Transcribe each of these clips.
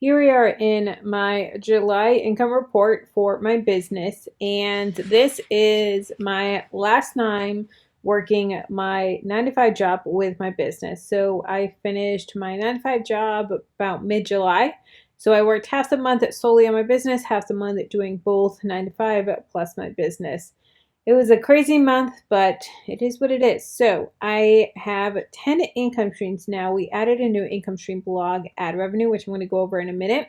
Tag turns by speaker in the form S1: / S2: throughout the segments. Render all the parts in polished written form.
S1: Here we are in my July income report for my business, and this is my last time working my 9 to 5 job with my business. So I finished my 9 to 5 job about mid-July. So I worked half the month solely on my business, half the month doing both 9 to 5 plus my business. It was a crazy month, but it is what it is. So I have 10 income streams now. We added a new income stream, blog ad revenue, which I'm going to go over in a minute.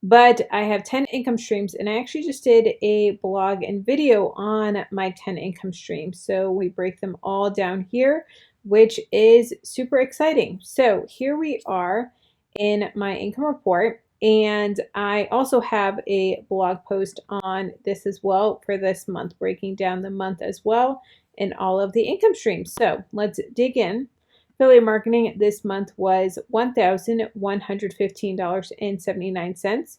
S1: But I have 10 income streams, and I actually just did a blog and video on my 10 income streams. So we break them all down here, which is super exciting. So here we are in my income report. And I also have a blog post on this as well for this month, breaking down the month as well and all of the income streams. So let's dig in. Affiliate marketing this month was $1,115.79.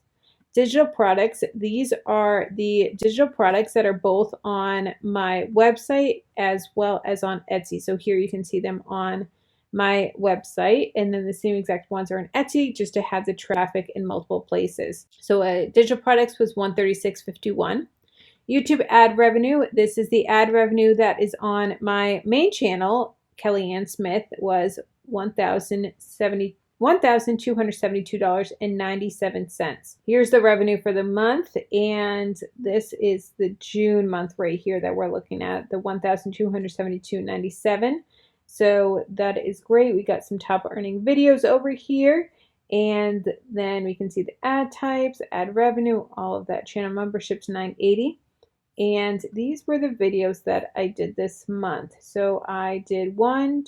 S1: Digital products, these are the digital products that are both on my website as well as on Etsy. So here you can see them on my website, and then the same exact ones are on Etsy, just to have the traffic in multiple places. So digital products was $136.51. YouTube ad revenue, this is the ad revenue that is on my main channel, Kellyanne Smith, was $1,272.97. Here's the revenue for the month, and this is the June month right here that we're looking at, the $1,272.97. So that is great. We got some top earning videos over here, and then we can see the ad types, ad revenue, all of that. Channel memberships $980. And these were the videos that I did this month. So I did four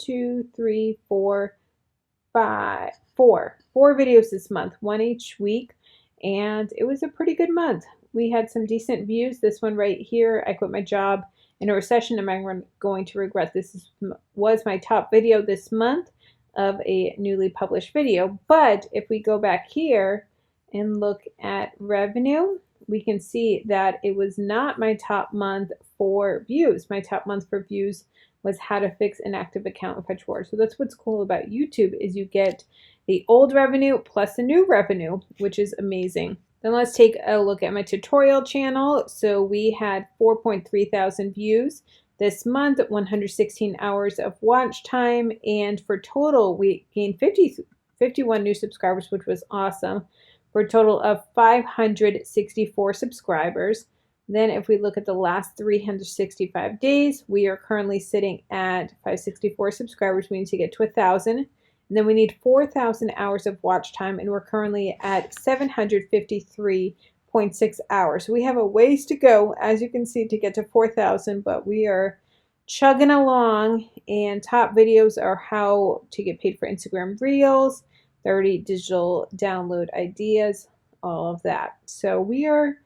S1: videos this month, one each week, and it was a pretty good month. We had some decent views. This one right here, I quit my job in a recession. Am I going to regret this? Was my top video this month of a newly published video. But if we go back here and look at revenue, we can see that it was not my top month for views. My top month for views was how to fix an active account with Fetch Word. So that's what's cool about YouTube, is you get the old revenue plus the new revenue, which is amazing. Then let's take a look at my tutorial channel. So we had 4.3 thousand views this month, 116 hours of watch time, and for total, we gained 51 new subscribers, which was awesome, for a total of 564 subscribers. Then if we look at the last 365 days, we are currently sitting at 564 subscribers. We need to get to 1,000. And then we need 4,000 hours of watch time, and we're currently at 753.6 hours. So we have a ways to go, as you can see, to get to 4,000, but we are chugging along. And top videos are how to get paid for Instagram Reels, 30 digital download ideas, all of that. So we're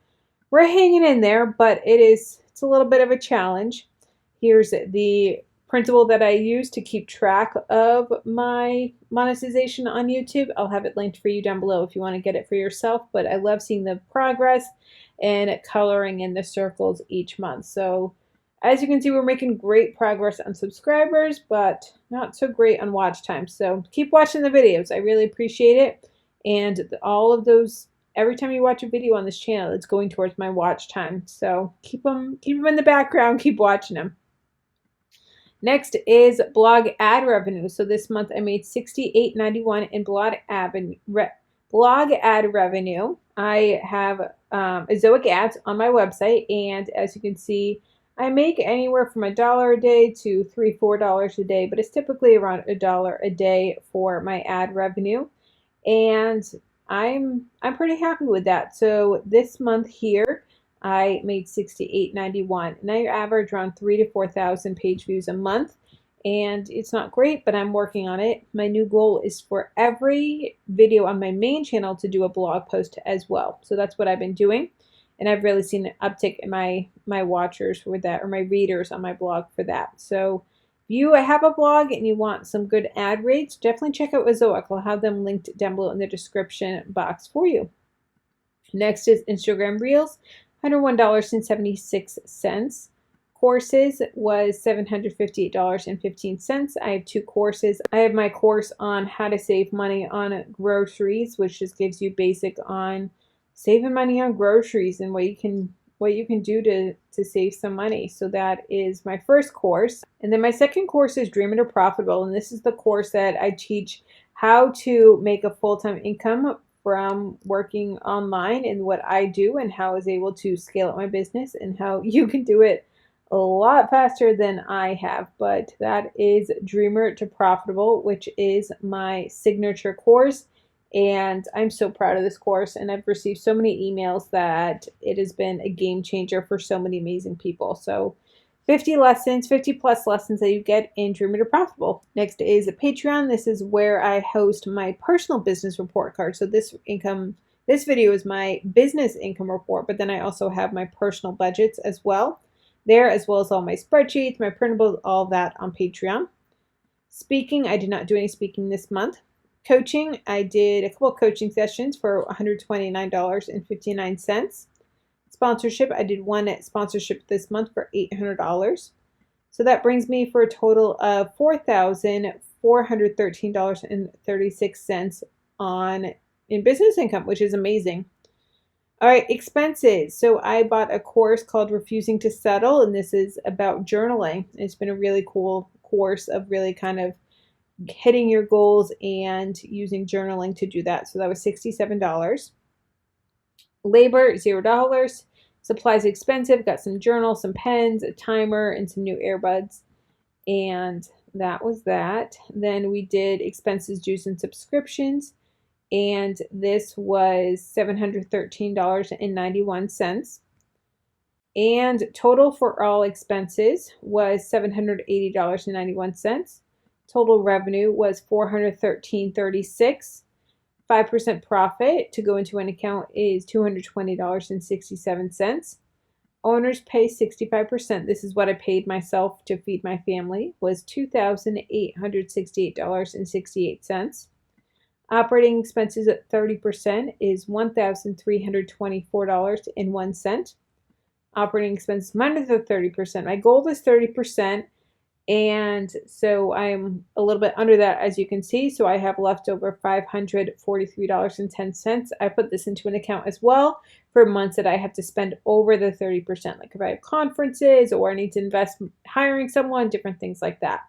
S1: hanging in there, but it's a little bit of a challenge. Here's the principle that I use to keep track of my monetization on YouTube. I'll have it linked for you down below if you want to get it for yourself, but I love seeing the progress and coloring in the circles each month. So as you can see, we're making great progress on subscribers, but not so great on watch time. So keep watching the videos. I really appreciate it. And all of those, every time you watch a video on this channel, it's going towards my watch time. So keep them in the background, keep watching them. Next is blog ad revenue. So this month I made $68.91 in blog ad revenue. I have Ezoic ads on my website, and as you can see, I make anywhere from $1 a day to $3-4 a day, but it's typically around $1 a day for my ad revenue, and I'm pretty happy with that. So this month here, I made $68.91, and I average around 3,000 to 4,000 page views a month, and it's not great, but I'm working on it. My new goal is for every video on my main channel to do a blog post as well. So that's what I've been doing, and I've really seen an uptick in my watchers for that, or my readers on my blog for that. So if you have a blog and you want some good ad rates, definitely check out Ezoic. I'll have them linked down below in the description box for you. Next is Instagram Reels, $101.76. courses was $758.15. I have 2 courses. I have my course on how to save money on groceries, which just gives you basic on saving money on groceries and what you can do to save some money. So that is my first course. And then my second course is Dreamer to Profitable, and this is the course that I teach how to make a full-time income from working online and what I do and how I was able to scale up my business and how you can do it a lot faster than I have. But that is Dreamer to Profitable, which is my signature course. And I'm so proud of this course, and I've received so many emails that it has been a game changer for so many amazing people. So 50 lessons, 50 plus lessons that you get in Dreamer to Profitable. Next is a Patreon. This is where I host my personal business report card. So this video is my business income report, but then I also have my personal budgets as well there, as well as all my spreadsheets, my printables, all that on Patreon. Speaking, I did not do any speaking this month. Coaching, I did a couple of coaching sessions for $129.59. Sponsorship, I did one sponsorship this month for $800. So that brings me for a total of $4,413.36 in business income, which is amazing. All right, expenses. So I bought a course called Refusing to Settle, and this is about journaling. It's been a really cool course of really kind of hitting your goals and using journaling to do that. So that was $67. Labor, $0. Supplies expensive. Got some journals, some pens, a timer, and some new earbuds. And that was that. Then we did expenses, dues, and subscriptions. And this was $713.91. And total for all expenses was $780.91. Total revenue was $413.36. 5% profit to go into an account is $220.67. Owners pay 65%. This is what I paid myself to feed my family, was $2,868.68. Operating expenses at 30% is $1,324.01. Operating expenses minus the 30%. My goal is 30%. And so I'm a little bit under that, as you can see. So I have left over $543.10. I put this into an account as well for months that I have to spend over the 30%. Like if I have conferences or I need to invest hiring someone, different things like that.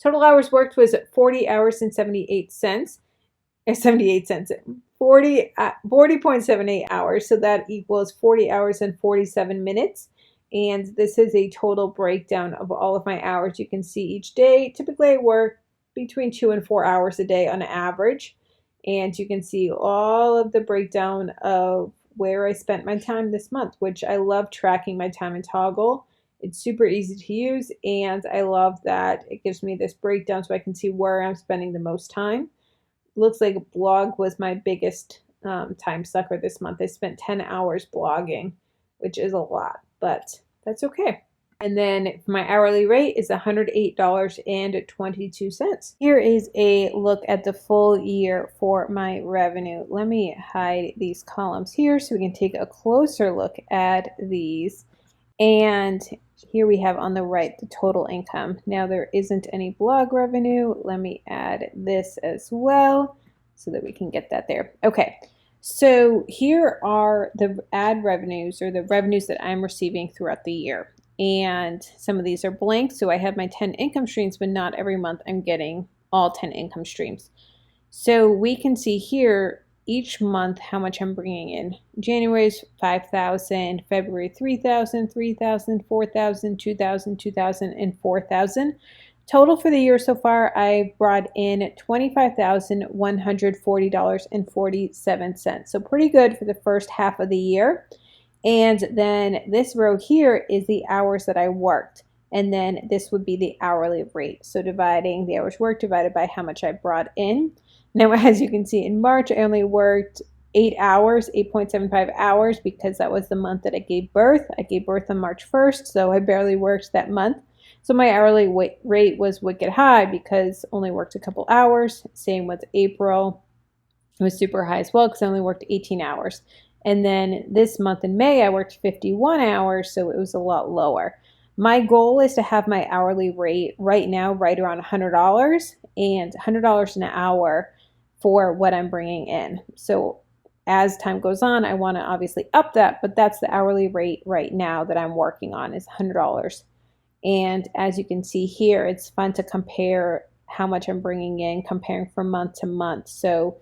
S1: Total hours worked was 40 hours and 78 cents. 40.78 hours. So that equals 40 hours and 47 minutes. And this is a total breakdown of all of my hours. You can see each day. Typically I work between 2 and 4 hours a day on average. And you can see all of the breakdown of where I spent my time this month, which I love tracking my time in Toggle. It's super easy to use, and I love that it gives me this breakdown so I can see where I'm spending the most time. Looks like a blog was my biggest time sucker this month. I spent 10 hours blogging, which is a lot, but that's okay. And then my hourly rate is $108.22. Here is a look at the full year for my revenue. Let me hide these columns here so we can take a closer look at these. And here we have on the right the total income. Now there isn't any blog revenue. Let me add this as well so that we can get that there. Okay, so here are the ad revenues, or the revenues that I'm receiving throughout the year. And some of these are blank, so I have my 10 income streams, but not every month I'm getting all 10 income streams. So we can see here each month how much I'm bringing in. January's $5,000, February $3,000, $3,000, $4,000, $2,000, $2,000, and $4,000. Total for the year so far, I brought in $25,140.47. So pretty good for the first half of the year. And then this row here is the hours that I worked. And then this would be the hourly rate. So dividing the hours worked divided by how much I brought in. Now, as you can see, in March, I only worked 8 hours, 8.75 hours, because that was the month that I gave birth. I gave birth on March 1st, so I barely worked that month. So my hourly rate was wicked high because only worked a couple hours. Same with April. It was super high as well because I only worked 18 hours. And then this month in May, I worked 51 hours, so it was a lot lower. My goal is to have my hourly rate right now right around $100 and $100 an hour for what I'm bringing in. So as time goes on, I want to obviously up that, but that's the hourly rate right now that I'm working on is $100. And as you can see here, it's fun to compare how much I'm bringing in, comparing from month to month. So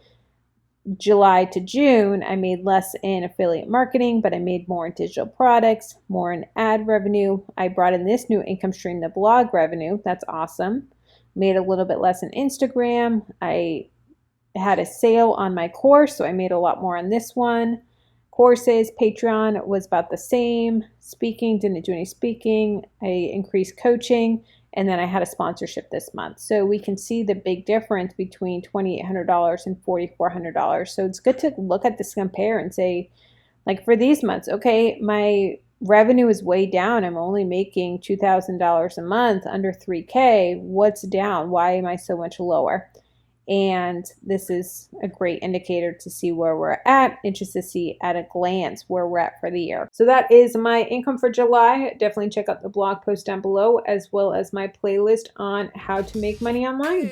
S1: July to June, I made less in affiliate marketing, but I made more in digital products, more in ad revenue. I brought in this new income stream, the blog revenue. That's awesome. Made a little bit less in Instagram. I had a sale on my course, so I made a lot more on this one. Courses, Patreon was about the same. Speaking, didn't do any speaking. I increased coaching, and then I had a sponsorship this month. So we can see the big difference between $2,800 and $4,400. So it's good to look at this, compare, and say, like for these months, okay, my revenue is way down. I'm only making $2,000 a month, under 3K. What's down? Why am I so much lower? And this is a great indicator to see where we're at and just to see at a glance where we're at for the year. So that is my income for July. Definitely check out the blog post down below, as well as my playlist on how to make money online.